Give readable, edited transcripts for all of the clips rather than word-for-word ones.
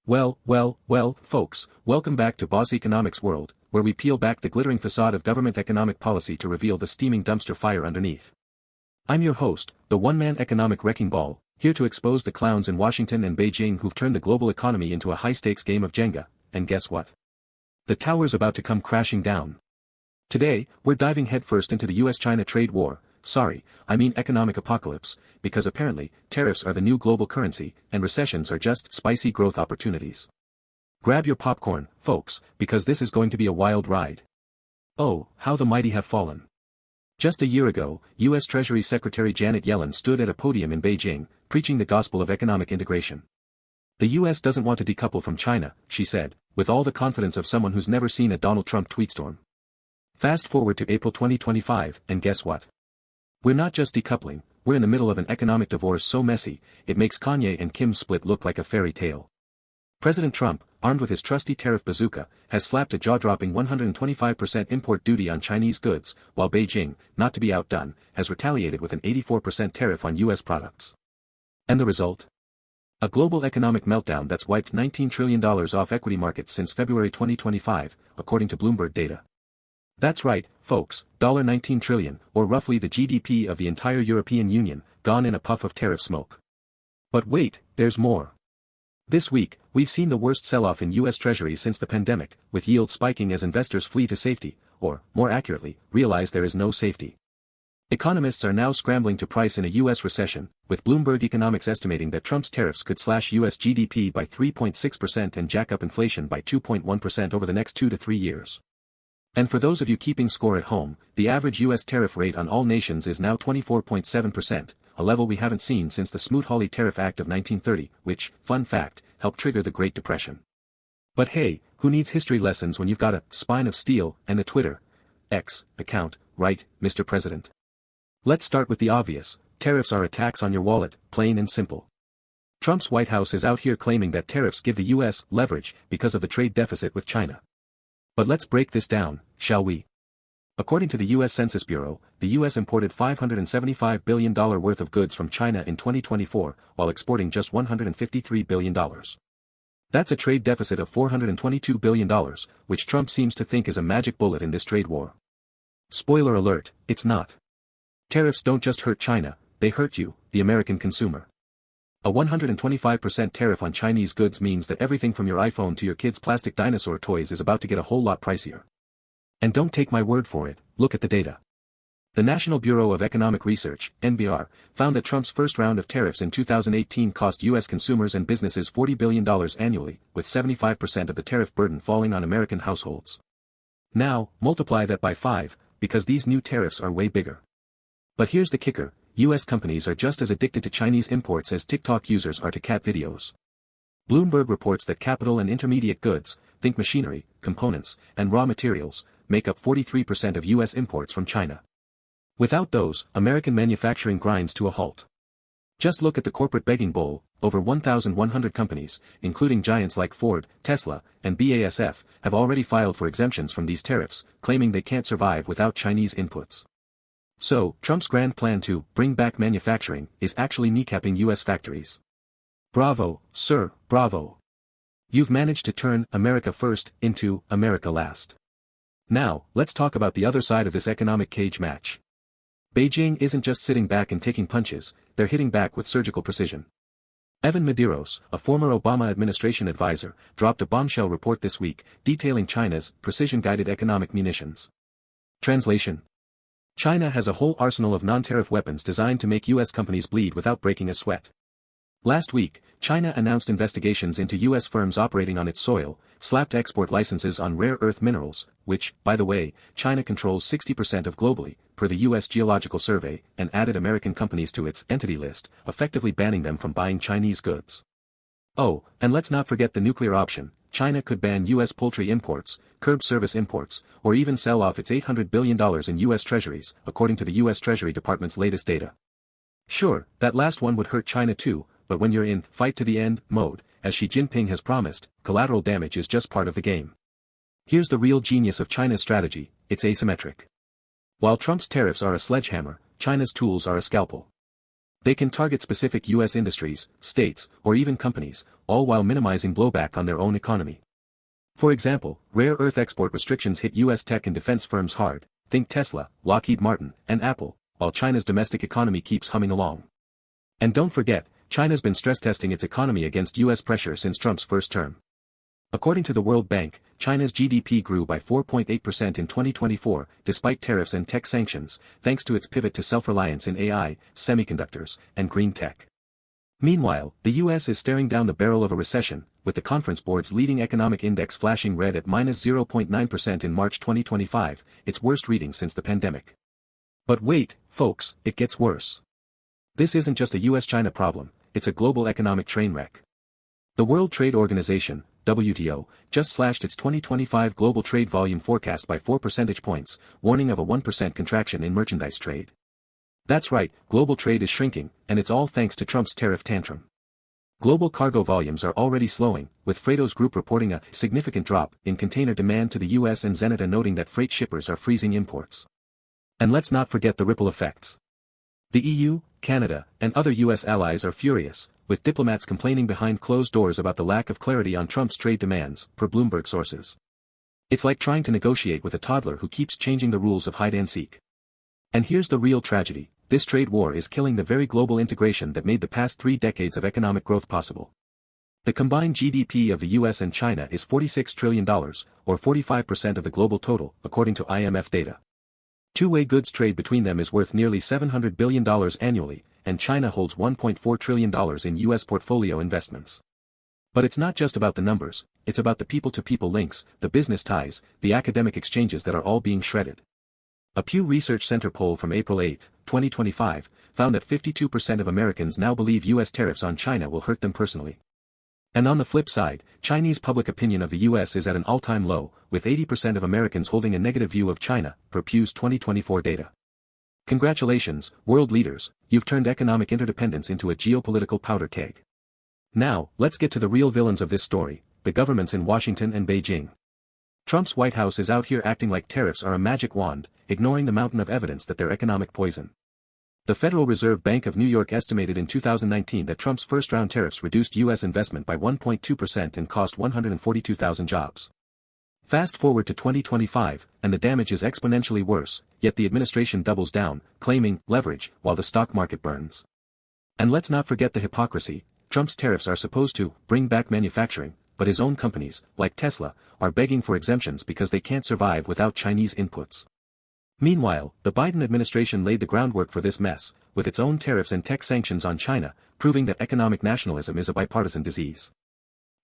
Well, folks, welcome back to Boss Economics World, where we peel back the glittering facade of government economic policy to reveal the steaming dumpster fire underneath. I'm your host, the one-man economic wrecking ball, here to expose the clowns in Washington and Beijing who've turned the global economy into a high-stakes game of Jenga, and guess what? The tower's about to come crashing down. Today, we're diving headfirst into the US-China trade war, I mean economic apocalypse, because apparently, tariffs are the new global currency, and recessions are just spicy growth opportunities. Grab your popcorn, folks, because this is going to be a wild ride. Oh, how the mighty have fallen. Just a year ago, U.S. Treasury Secretary Janet Yellen stood at a podium in Beijing, preaching the gospel of economic integration. The U.S. doesn't want to decouple from China, she said, with all the confidence of someone who's never seen a Donald Trump tweetstorm. Fast forward to April 2025, and guess what? We're not just decoupling, we're in the middle of an economic divorce so messy, it makes Kanye and Kim's split look like a fairy tale. President Trump, armed with his trusty tariff bazooka, has slapped a jaw-dropping 125% import duty on Chinese goods, while Beijing, not to be outdone, has retaliated with an 84% tariff on U.S. products. And the result? A global economic meltdown that's wiped $19 trillion off equity markets since February 2025, according to Bloomberg data. That's right, folks, $19 trillion, or roughly the GDP of the entire European Union, gone in a puff of tariff smoke. But wait, there's more. This week, we've seen the worst sell-off in U.S. Treasuries since the pandemic, with yields spiking as investors flee to safety, or, more accurately, realize there is no safety. Economists are now scrambling to price in a U.S. recession, with Bloomberg Economics estimating that Trump's tariffs could slash U.S. GDP by 3.6% and jack up inflation by 2.1% over the next 2 to 3 years. And for those of you keeping score at home, the average U.S. tariff rate on all nations is now 24.7%, a level we haven't seen since the Smoot-Hawley Tariff Act of 1930, which, fun fact, helped trigger the Great Depression. But hey, who needs history lessons when you've got a spine of steel and a Twitter X account, right, Mr. President? Let's start with the obvious, tariffs are a tax on your wallet, plain and simple. Trump's White House is out here claiming that tariffs give the U.S. leverage because of the trade deficit with China. But let's break this down, shall we? According to the U.S. Census Bureau, the U.S. imported $575 billion worth of goods from China in 2024, while exporting just $153 billion. That's a trade deficit of $422 billion, which Trump seems to think is a magic bullet in this trade war. Spoiler alert, it's not. Tariffs don't just hurt China, they hurt you, the American consumer. A 125% tariff on Chinese goods means that everything from your iPhone to your kids' plastic dinosaur toys is about to get a whole lot pricier. And don't take my word for it, look at the data. The National Bureau of Economic Research, NBR, found that Trump's first round of tariffs in 2018 cost U.S. consumers and businesses $40 billion annually, with 75% of the tariff burden falling on American households. Now, multiply that by 5, because these new tariffs are way bigger. But here's the kicker. U.S. companies are just as addicted to Chinese imports as TikTok users are to cat videos. Bloomberg reports that capital and intermediate goods, think machinery, components, and raw materials, make up 43% of U.S. imports from China. Without those, American manufacturing grinds to a halt. Just look at the corporate begging bowl, over 1,100 companies, including giants like Ford, Tesla, and BASF, have already filed for exemptions from these tariffs, claiming they can't survive without Chinese inputs. So, Trump's grand plan to bring back manufacturing is actually kneecapping U.S. factories. Bravo, sir, bravo. You've managed to turn America first into America last. Now, let's talk about the other side of this economic cage match. Beijing isn't just sitting back and taking punches, they're hitting back with surgical precision. Evan Medeiros, a former Obama administration advisor, dropped a bombshell report this week, detailing China's precision-guided economic munitions. Translation: China has a whole arsenal of non-tariff weapons designed to make U.S. companies bleed without breaking a sweat. Last week, China announced investigations into U.S. firms operating on its soil, slapped export licenses on rare earth minerals, which, by the way, China controls 60% of globally, per the U.S. Geological Survey, and added American companies to its entity list, effectively banning them from buying Chinese goods. Oh, and let's not forget the nuclear option. China could ban U.S. poultry imports, curb service imports, or even sell off its $800 billion in U.S. treasuries, according to the U.S. Treasury Department's latest data. Sure, that last one would hurt China too, but when you're in fight-to-the-end mode, as Xi Jinping has promised, collateral damage is just part of the game. Here's the real genius of China's strategy, it's asymmetric. While Trump's tariffs are a sledgehammer, China's tools are a scalpel. They can target specific U.S. industries, states, or even companies, all while minimizing blowback on their own economy. For example, rare earth export restrictions hit U.S. tech and defense firms hard, think Tesla, Lockheed Martin, and Apple, while China's domestic economy keeps humming along. And don't forget, China's been stress testing its economy against U.S. pressure since Trump's first term. According to the World Bank, China's GDP grew by 4.8% in 2024, despite tariffs and tech sanctions, thanks to its pivot to self-reliance in AI, semiconductors, and green tech. Meanwhile, the U.S. is staring down the barrel of a recession, with the Conference Board's leading economic index flashing red at -0.9% in March 2025, its worst reading since the pandemic. But wait, folks, it gets worse. This isn't just a U.S.-China problem, it's a global economic train wreck. The World Trade Organization, WTO, just slashed its 2025 global trade volume forecast by 4 percentage points, warning of a 1% contraction in merchandise trade. That's right, global trade is shrinking, and it's all thanks to Trump's tariff tantrum. Global cargo volumes are already slowing, with Freightos Group reporting a significant drop in container demand to the U.S. and Zenita noting that freight shippers are freezing imports. And let's not forget the ripple effects. The EU, Canada, and other U.S. allies are furious, with diplomats complaining behind closed doors about the lack of clarity on Trump's trade demands, per Bloomberg sources. It's like trying to negotiate with a toddler who keeps changing the rules of hide-and-seek. And here's the real tragedy, this trade war is killing the very global integration that made the past 3 decades of economic growth possible. The combined GDP of the US and China is $46 trillion, or 45% of the global total, according to IMF data. Two-way goods trade between them is worth nearly $700 billion annually, and China holds $1.4 trillion in US portfolio investments. But it's not just about the numbers, it's about the people-to-people links, the business ties, the academic exchanges that are all being shredded. A Pew Research Center poll from April 8, 2025, found that 52% of Americans now believe U.S. tariffs on China will hurt them personally. And on the flip side, Chinese public opinion of the U.S. is at an all-time low, with 80% of Americans holding a negative view of China, per Pew's 2024 data. Congratulations, world leaders, you've turned economic interdependence into a geopolitical powder keg. Now, let's get to the real villains of this story, the governments in Washington and Beijing. Trump's White House is out here acting like tariffs are a magic wand, ignoring the mountain of evidence that they're economic poison. The Federal Reserve Bank of New York estimated in 2019 that Trump's first-round tariffs reduced U.S. investment by 1.2% and cost 142,000 jobs. Fast forward to 2025, and the damage is exponentially worse, yet the administration doubles down, claiming leverage, while the stock market burns. And let's not forget the hypocrisy, Trump's tariffs are supposed to bring back manufacturing, but his own companies, like Tesla, are begging for exemptions because they can't survive without Chinese inputs. Meanwhile, the Biden administration laid the groundwork for this mess, with its own tariffs and tech sanctions on China, proving that economic nationalism is a bipartisan disease.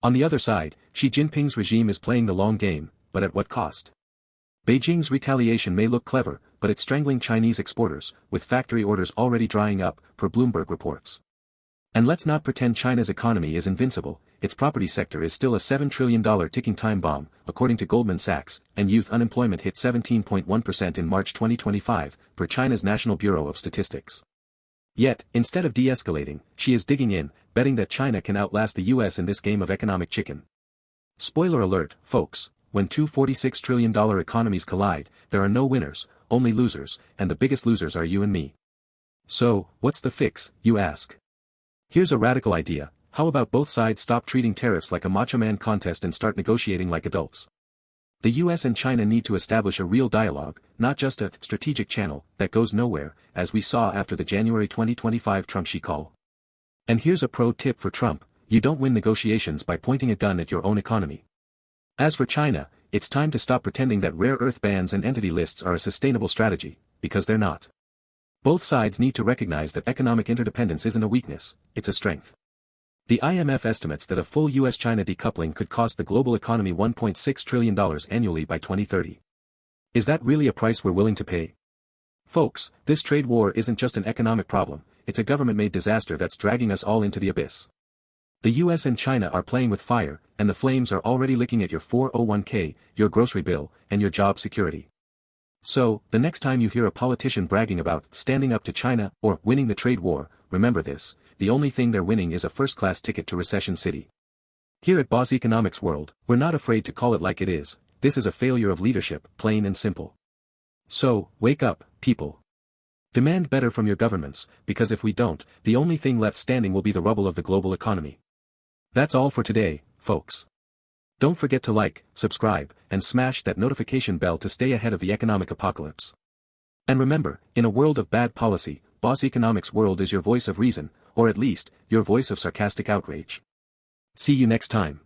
On the other side, Xi Jinping's regime is playing the long game, but at what cost? Beijing's retaliation may look clever, but it's strangling Chinese exporters, with factory orders already drying up, per Bloomberg reports. And let's not pretend China's economy is invincible, its property sector is still a $7 trillion ticking time bomb, according to Goldman Sachs, and youth unemployment hit 17.1% in March 2025, per China's National Bureau of Statistics. Yet, instead of de-escalating, Xi is digging in, betting that China can outlast the US in this game of economic chicken. Spoiler alert, folks, when two $46 trillion economies collide, there are no winners, only losers, and the biggest losers are you and me. So, what's the fix, you ask? Here's a radical idea, how about both sides stop treating tariffs like a macho man contest and start negotiating like adults? The US and China need to establish a real dialogue, not just a strategic channel that goes nowhere, as we saw after the January 2025 Trump-Xi call. And here's a pro tip for Trump, you don't win negotiations by pointing a gun at your own economy. As for China, it's time to stop pretending that rare earth bans and entity lists are a sustainable strategy, because they're not. Both sides need to recognize that economic interdependence isn't a weakness, it's a strength. The IMF estimates that a full US-China decoupling could cost the global economy $1.6 trillion annually by 2030. Is that really a price we're willing to pay? Folks, this trade war isn't just an economic problem, it's a government-made disaster that's dragging us all into the abyss. The US and China are playing with fire, and the flames are already licking at your 401k, your grocery bill, and your job security. So, the next time you hear a politician bragging about standing up to China or winning the trade war, remember this, the only thing they're winning is a first-class ticket to Recession City. Here at Boss Economics World, we're not afraid to call it like it is, this is a failure of leadership, plain and simple. So, wake up, people. Demand better from your governments, because if we don't, the only thing left standing will be the rubble of the global economy. That's all for today, folks. Don't forget to like, subscribe, and smash that notification bell to stay ahead of the economic apocalypse. And remember, in a world of bad policy, Boss Economics World is your voice of reason, or at least, your voice of sarcastic outrage. See you next time.